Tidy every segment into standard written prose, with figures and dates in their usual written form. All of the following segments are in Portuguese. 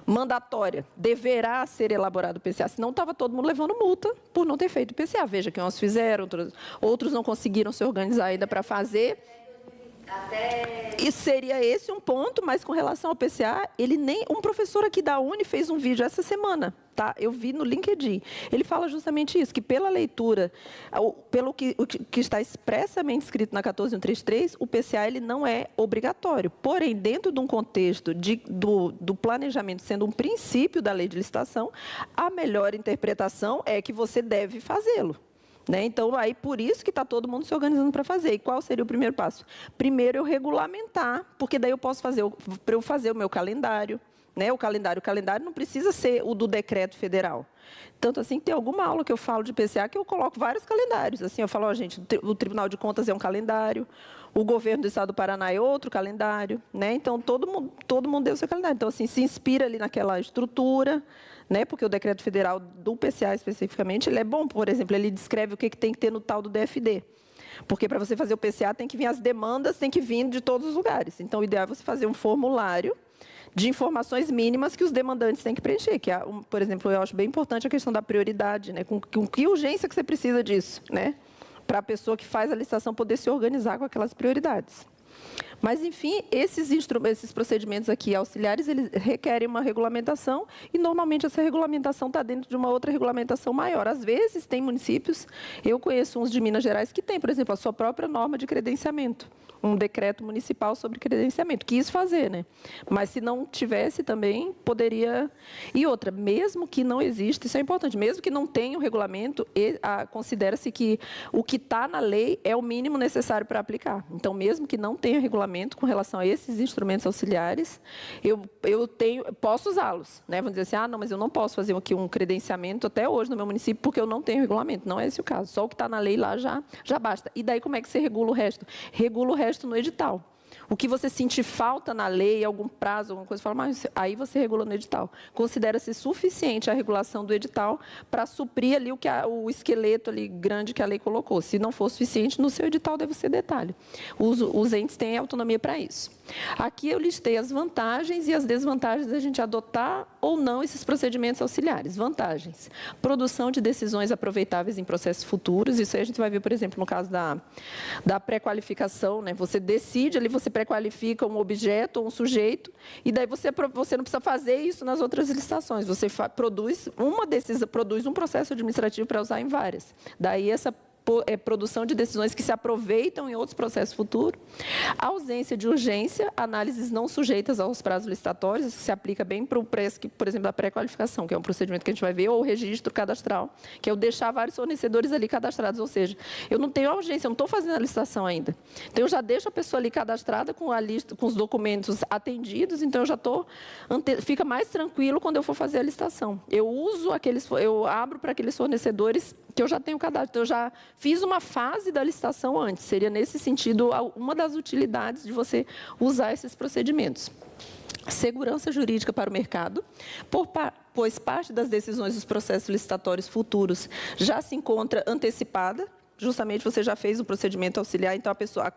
mandatória, deverá ser elaborado o PCA, senão estava todo mundo levando multa por não ter feito o PCA. Veja que uns fizeram, outros não conseguiram se organizar ainda para fazer. E seria esse um ponto, mas com relação ao PCA, um professor aqui da Uni fez um vídeo essa semana, tá? Eu vi no LinkedIn. Ele fala justamente isso, que pela leitura, pelo que está expressamente escrito na 14133, o PCA ele não é obrigatório. Porém, dentro de um contexto do planejamento sendo um princípio da lei de licitação, a melhor interpretação é que você deve fazê-lo. Então, aí por isso que está todo mundo se organizando para fazer. E qual seria o primeiro passo? Primeiro, eu regulamentar, porque daí eu posso fazer, para eu fazer o meu calendário. O calendário não precisa ser o do decreto federal. Tanto assim que tem alguma aula que eu falo de PCA que eu coloco vários calendários. Assim, eu falo, gente, o Tribunal de Contas é um calendário, o governo do Estado do Paraná é outro calendário. Então, todo mundo deu o seu calendário. Então, assim, se inspira ali naquela estrutura, porque o decreto federal do PCA especificamente, ele é bom, por exemplo, ele descreve o que tem que ter no tal do DFD. Porque para você fazer o PCA tem que vir as demandas, tem que vir de todos os lugares. Então, o ideal é você fazer um formulário de informações mínimas que os demandantes têm que preencher. Que, por exemplo, eu acho bem importante a questão da prioridade, com que urgência que você precisa disso, para a pessoa que faz a licitação poder se organizar com aquelas prioridades. Mas, enfim, esses procedimentos aqui auxiliares, eles requerem uma regulamentação e, normalmente, essa regulamentação está dentro de uma outra regulamentação maior. Às vezes, tem municípios, eu conheço uns de Minas Gerais, que tem, por exemplo, a sua própria norma de credenciamento, um decreto municipal sobre credenciamento. Quis fazer, Mas, se não tivesse também, poderia... E outra, mesmo que não exista, isso é importante, mesmo que não tenha um regulamento, considera-se que o que está na lei é o mínimo necessário para aplicar. Então, mesmo que não tenha regulamento com relação a esses instrumentos auxiliares, eu posso usá-los. Vamos dizer assim, não, mas eu não posso fazer aqui um credenciamento até hoje no meu município porque eu não tenho regulamento. Não é esse o caso. Só o que está na lei lá já basta. E daí como é que você regula o resto? Regula o resto no edital. O que você sentir falta na lei, algum prazo, alguma coisa, fala, mas aí você regula no edital. Considera-se suficiente a regulação do edital para suprir ali o esqueleto ali grande que a lei colocou. Se não for suficiente, no seu edital deve ser detalhe. Os entes têm autonomia para isso. Aqui eu listei as vantagens e as desvantagens da gente adotar ou não esses procedimentos auxiliares. Vantagens. Produção de decisões aproveitáveis em processos futuros. Isso aí a gente vai ver, por exemplo, no caso da pré-qualificação. Você decide ali, você pré-qualifica um objeto ou um sujeito, e daí você não precisa fazer isso nas outras licitações. Você produz um processo administrativo para usar em várias. Daí essa produção de decisões que se aproveitam em outros processos futuros. A ausência de urgência, análises não sujeitas aos prazos licitatórios, isso se aplica bem para o preço, por exemplo, da pré-qualificação, que é um procedimento que a gente vai ver, ou o registro cadastral, que é o deixar vários fornecedores ali cadastrados, ou seja, eu não tenho a urgência, eu não estou fazendo a licitação ainda. Então, eu já deixo a pessoa ali cadastrada com a lista, com os documentos atendidos, então fica mais tranquilo quando eu for fazer a licitação. Eu abro para aqueles fornecedores que eu já tenho cadastro, então eu já fiz uma fase da licitação antes. Seria, nesse sentido, uma das utilidades de você usar esses procedimentos. Segurança jurídica para o mercado, pois parte das decisões dos processos licitatórios futuros já se encontra antecipada. Justamente você já fez o procedimento auxiliar, então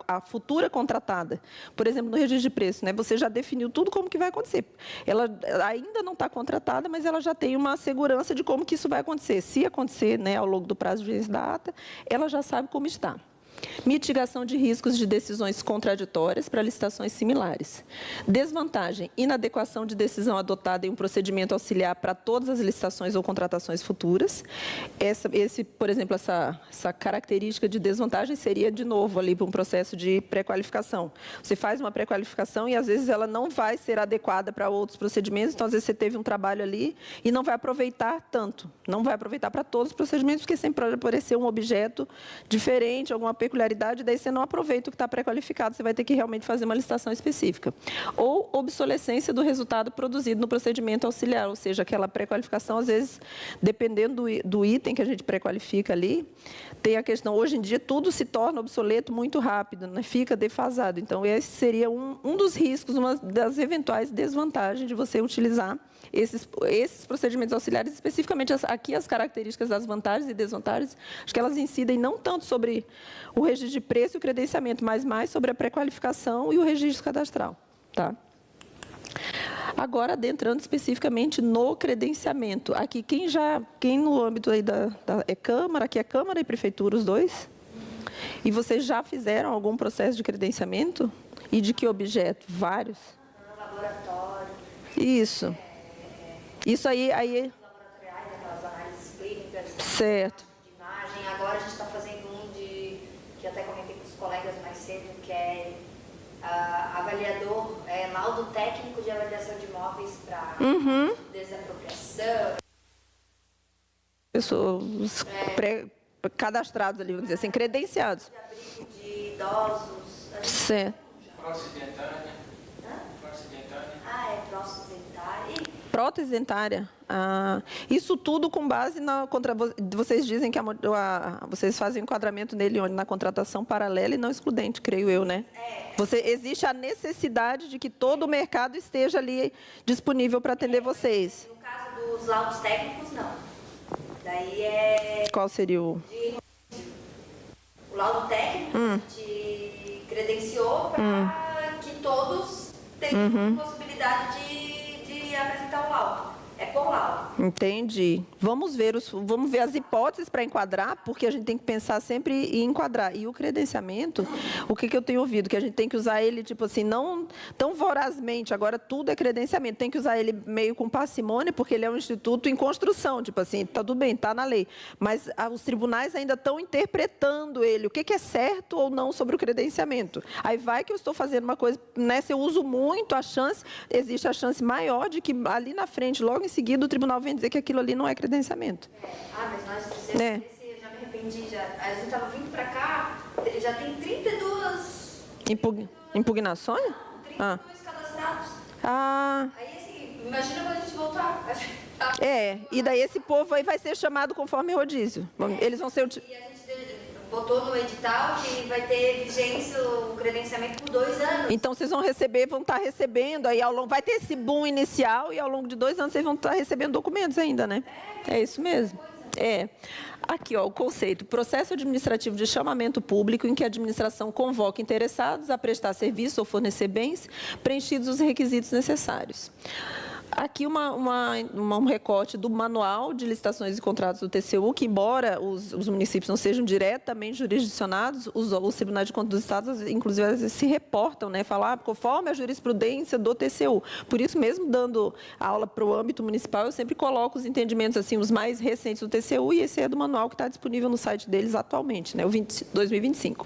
a futura contratada, por exemplo, no registro de preço, você já definiu tudo como que vai acontecer. Ela ainda não está contratada, mas ela já tem uma segurança de como que isso vai acontecer. Se acontecer ao longo do prazo de vigência da ata, ela já sabe como está. Mitigação de riscos de decisões contraditórias para licitações similares. Desvantagem, inadequação de decisão adotada em um procedimento auxiliar para todas as licitações ou contratações futuras. Por exemplo, essa característica de desvantagem seria, de novo, ali para um processo de pré-qualificação. Você faz uma pré-qualificação e, às vezes, ela não vai ser adequada para outros procedimentos, então, às vezes, você teve um trabalho ali e não vai aproveitar tanto. Não vai aproveitar para todos os procedimentos, porque sempre pode aparecer um objeto diferente, alguma peculiaridade, daí você não aproveita o que está pré-qualificado, você vai ter que realmente fazer uma licitação específica. Ou obsolescência do resultado produzido no procedimento auxiliar, ou seja, aquela pré-qualificação, às vezes, dependendo do item que a gente pré-qualifica ali, tem a questão, hoje em dia, tudo se torna obsoleto muito rápido, fica defasado. Então, esse seria um dos riscos, uma das eventuais desvantagens de você utilizar esses procedimentos auxiliares, especificamente aqui as características das vantagens e desvantagens, acho que elas incidem não tanto sobre o registro de preço e o credenciamento, mas mais sobre a pré-qualificação e o registro cadastral. Tá? Agora, adentrando especificamente no credenciamento. Aqui, quem no âmbito aí é Câmara, aqui é Câmara e Prefeitura, os dois? E vocês já fizeram algum processo de credenciamento? E de que objeto? Vários? Laboratório. Isso. Isso aí... Laboratoriais, aquelas análises clínicas. Certo. De imagem. Agora a gente está fazendo que até comentei com os colegas mais cedo, que é avaliador, laudo técnico de avaliação de imóveis para desapropriação. Pessoas cadastrados ali, vamos dizer assim, credenciados. De abrigo de idosos. Certo. Prótese dentária. Prótese dentária. Prótese dentária. Prótese dentária. Isso tudo com base na... Vocês dizem que vocês fazem enquadramento nele onde? Na contratação paralela e não excludente, creio eu, né? Existe a necessidade de que todo o mercado esteja ali disponível para atender vocês. No caso dos laudos técnicos, não. Daí Qual seria o... O laudo técnico te credenciou para que todos tenham possibilidade de apresentar o laudo. É por laudo. Entendi. Vamos ver as hipóteses para enquadrar, porque a gente tem que pensar sempre em enquadrar. E o credenciamento, o que eu tenho ouvido? Que a gente tem que usar ele, tipo assim, não tão vorazmente, agora tudo é credenciamento, tem que usar ele meio com parcimônia, porque ele é um instituto em construção, tipo assim, tá tudo bem, tá na lei. Mas os tribunais ainda estão interpretando ele, o que é certo ou não sobre o credenciamento. Aí vai que eu estou fazendo uma coisa, né, se eu uso muito, existe a chance maior de que ali na frente, logo em seguida, o tribunal vem dizer que aquilo ali não é credenciamento. Mas nós fizemos eu já me arrependi. A gente estava vindo para cá, já tem 32... Impugnações? 32 cadastrados. Aí, assim, imagina quando a gente voltar. E daí esse povo aí vai ser chamado conforme rodízio. Eles vão ser... E a gente botou no edital que vai ter vigência o credenciamento por 2 anos. Então, vocês vão estar recebendo, aí vai ter esse boom inicial e ao longo de 2 anos vocês vão estar recebendo documentos ainda, né? É isso mesmo. Aqui, o conceito. Processo administrativo de chamamento público em que a administração convoca interessados a prestar serviço ou fornecer bens, preenchidos os requisitos necessários. Aqui um recorte do manual de licitações e contratos do TCU, que embora os municípios não sejam diretamente jurisdicionados, os tribunais de contas dos estados, inclusive, às vezes, se reportam, né, falar conforme a jurisprudência do TCU. Por isso, mesmo dando aula para o âmbito municipal, eu sempre coloco os entendimentos, assim, os mais recentes do TCU, e esse é do manual que está disponível no site deles atualmente, né, o 2025.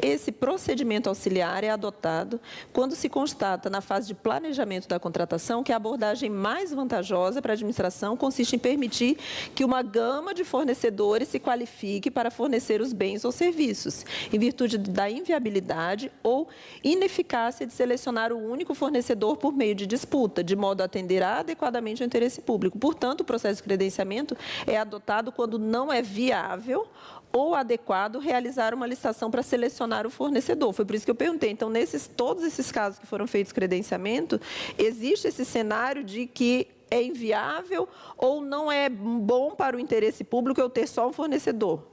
Esse procedimento auxiliar é adotado quando se constata, na fase de planejamento da contratação, que a abordagem mais vantajosa para a administração consiste em permitir que uma gama de fornecedores se qualifique para fornecer os bens ou serviços, em virtude da inviabilidade ou ineficácia de selecionar o único fornecedor por meio de disputa, de modo a atender adequadamente ao interesse público. Portanto, o processo de credenciamento é adotado quando não é viável ou adequado realizar uma licitação para selecionar o fornecedor. Foi por isso que eu perguntei. Então, todos esses casos que foram feitos credenciamento, existe esse cenário de que é inviável ou não é bom para o interesse público eu ter só um fornecedor.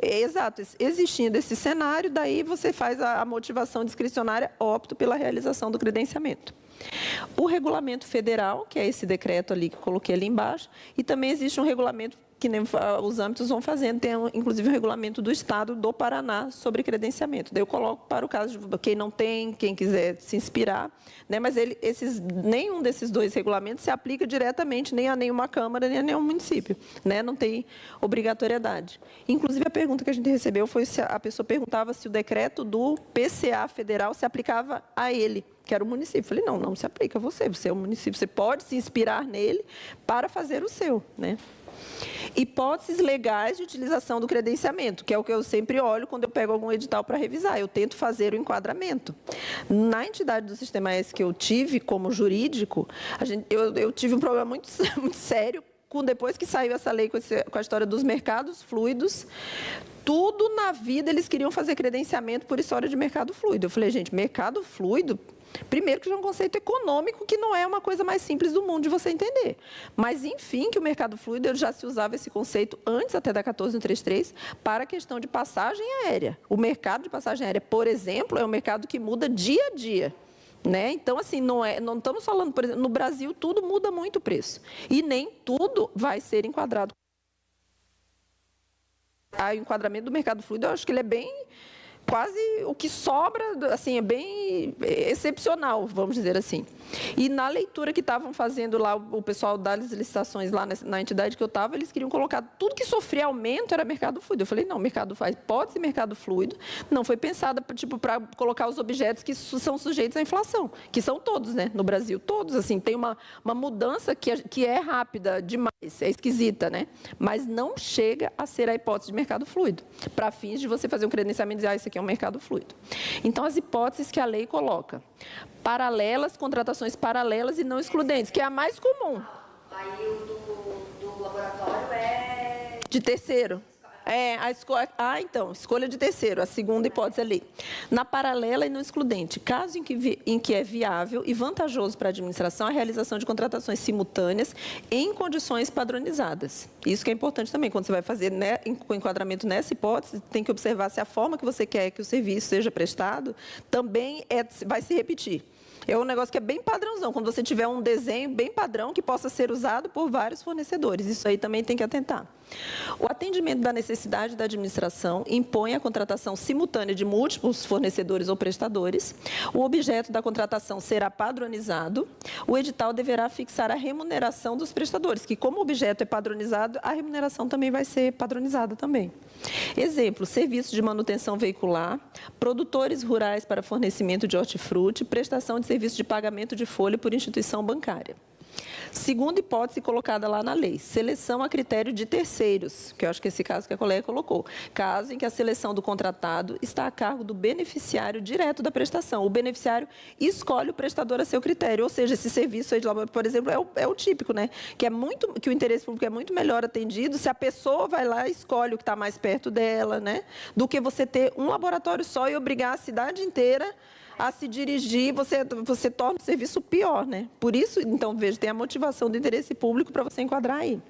Exato, existindo esse cenário, daí você faz a motivação discricionária, opto pela realização do credenciamento. O regulamento federal, que é esse decreto ali que eu coloquei ali embaixo, e também existe um regulamento que os âmbitos vão fazendo, tem inclusive um regulamento do Estado do Paraná sobre credenciamento. Daí eu coloco para o caso de quem não tem, quem quiser se inspirar, né? Mas nenhum desses 2 regulamentos se aplica diretamente nem a nenhuma Câmara, nem a nenhum município, né? Não tem obrigatoriedade. Inclusive, a pergunta que a gente recebeu foi se a pessoa perguntava se o decreto do PCA federal se aplicava a ele, que era o município. Eu falei, não se aplica a você é o município, você pode se inspirar nele para fazer o seu, né? Hipóteses legais de utilização do credenciamento, que é o que eu sempre olho quando eu pego algum edital para revisar. Eu tento fazer o enquadramento. Na entidade do Sistema S que eu tive como jurídico, eu tive um problema muito, muito sério depois que saiu essa lei com a história dos mercados fluidos. Tudo na vida eles queriam fazer credenciamento por história de mercado fluido. Eu falei, gente, mercado fluido... Primeiro que já é um conceito econômico que não é uma coisa mais simples do mundo de você entender. Mas, enfim, que o mercado fluido já se usava esse conceito antes até da 14.133 para a questão de passagem aérea. O mercado de passagem aérea, por exemplo, é um mercado que muda dia a dia. Né? Então, assim, não estamos falando, por exemplo, no Brasil tudo muda muito o preço. E nem tudo vai ser enquadrado. O enquadramento do mercado fluido, eu acho que ele é bem, quase o que sobra, assim, é bem excepcional, vamos dizer assim. E na leitura que estavam fazendo lá, o pessoal das licitações lá na entidade que eu estava, eles queriam colocar tudo que sofria aumento era mercado fluido. Eu falei, não, pode ser mercado fluido, não foi pensada tipo, para colocar os objetos que são sujeitos à inflação, que são todos, né, no Brasil, todos, assim, tem uma mudança que é rápida demais, é esquisita, né, mas não chega a ser a hipótese de mercado fluido, para fins de você fazer um credenciamento e dizer, isso aqui é um mercado fluido. Então, as hipóteses que a lei coloca, paralelas, contratações paralelas e não excludentes, que é a mais comum. Aí o do laboratório é... De terceiro. Então, escolha de terceiro, a segunda hipótese ali. Na paralela e não excludente, caso em que é viável e vantajoso para a administração a realização de contratações simultâneas em condições padronizadas. Isso que é importante também, quando você vai fazer o enquadramento nessa hipótese, tem que observar se a forma que você quer que o serviço seja prestado também vai se repetir. É um negócio que é bem padrãozão, quando você tiver um desenho bem padrão que possa ser usado por vários fornecedores. Isso aí também tem que atentar. O atendimento da necessidade da administração impõe a contratação simultânea de múltiplos fornecedores ou prestadores. O objeto da contratação será padronizado. O edital deverá fixar a remuneração dos prestadores, que como o objeto é padronizado, a remuneração também vai ser padronizada também. Exemplo, serviços de manutenção veicular, produtores rurais para fornecimento de hortifruti, prestação de serviço de pagamento de folha por instituição bancária. Segunda hipótese colocada lá na lei, seleção a critério de terceiros, que eu acho que é esse caso que a colega colocou, caso em que a seleção do contratado está a cargo do beneficiário direto da prestação. O beneficiário escolhe o prestador a seu critério, ou seja, esse serviço aí de laboratório, por exemplo, é o típico, né? Que o interesse público é muito melhor atendido se a pessoa vai lá e escolhe o que está mais perto dela, né? Do que você ter um laboratório só e obrigar a cidade inteira a se dirigir, você torna o serviço pior, né? Por isso, então, veja, tem a motivação do interesse público para você enquadrar aí.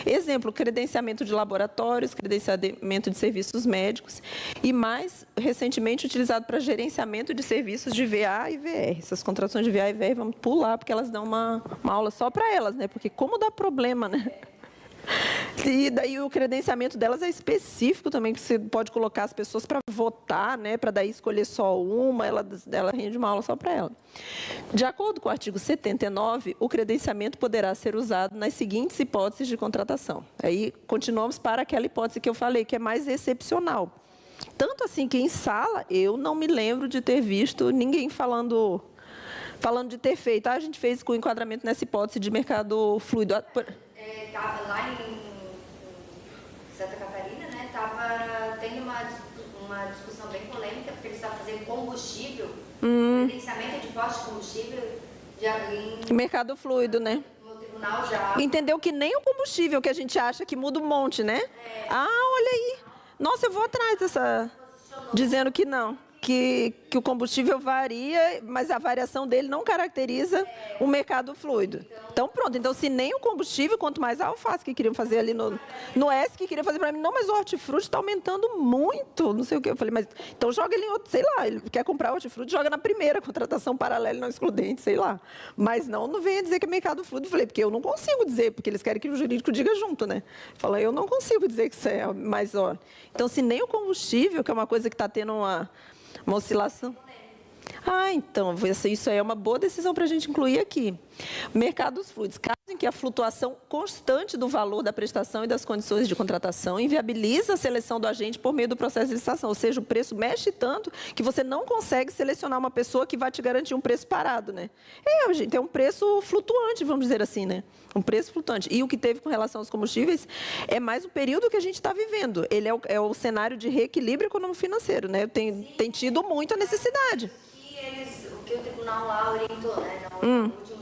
Exemplo, credenciamento de laboratórios, credenciamento de serviços médicos e, mais recentemente, utilizado para gerenciamento de serviços de VA e VR. Essas contratações de VA e VR, vamos pular, porque elas dão uma aula só para elas, né? Porque como dá problema, né? E daí o credenciamento delas é específico também, que você pode colocar as pessoas para votar, né, para daí escolher só uma, ela rende uma aula só para ela. De acordo com o artigo 79, o credenciamento poderá ser usado nas seguintes hipóteses de contratação. Aí continuamos para aquela hipótese que eu falei, que é mais excepcional. Tanto assim que em sala, eu não me lembro de ter visto ninguém falando de ter feito. A gente fez com o enquadramento nessa hipótese de mercado fluido. Lá em Santa Catarina, né, estava tendo uma discussão bem polêmica, porque eles estavam fazendo combustível, credenciamento de posto de combustível em mercado fluido, né? No tribunal já. Entendeu que nem o combustível que a gente acha que muda um monte, né? Olha aí. Nossa, eu vou atrás dessa... Dizendo que não. Que o combustível varia, mas a variação dele não caracteriza o mercado fluido. Então, pronto. Então, se nem o combustível, quanto mais a alface que queriam fazer ali no ESC, que queria fazer para mim, não, mas o hortifruti está aumentando muito, não sei o quê. Eu falei, mas então joga ele em outro, sei lá, ele quer comprar hortifruti, joga na primeira, contratação paralela e não excludente, sei lá. Mas não venha dizer que é mercado fluido. Eu falei, porque eu não consigo dizer, porque eles querem que o jurídico diga junto, né? Falei, eu não consigo dizer que isso é mais, ó. Então, se nem o combustível, que é uma coisa que está tendo uma oscilação. Então, isso aí é uma boa decisão para a gente incluir aqui. Mercados fluidos. Caso em que a flutuação constante do valor da prestação e das condições de contratação inviabiliza a seleção do agente por meio do processo de licitação. Ou seja, o preço mexe tanto que você não consegue selecionar uma pessoa que vai te garantir um preço parado, né? Gente, é um preço flutuante, vamos dizer assim, né? Um preço flutuante. E o que teve com relação aos combustíveis é mais o período que a gente está vivendo. Ele é o cenário de reequilíbrio econômico-financeiro, né? Tem tido muita necessidade. O que o tribunal lá orientou, né? No último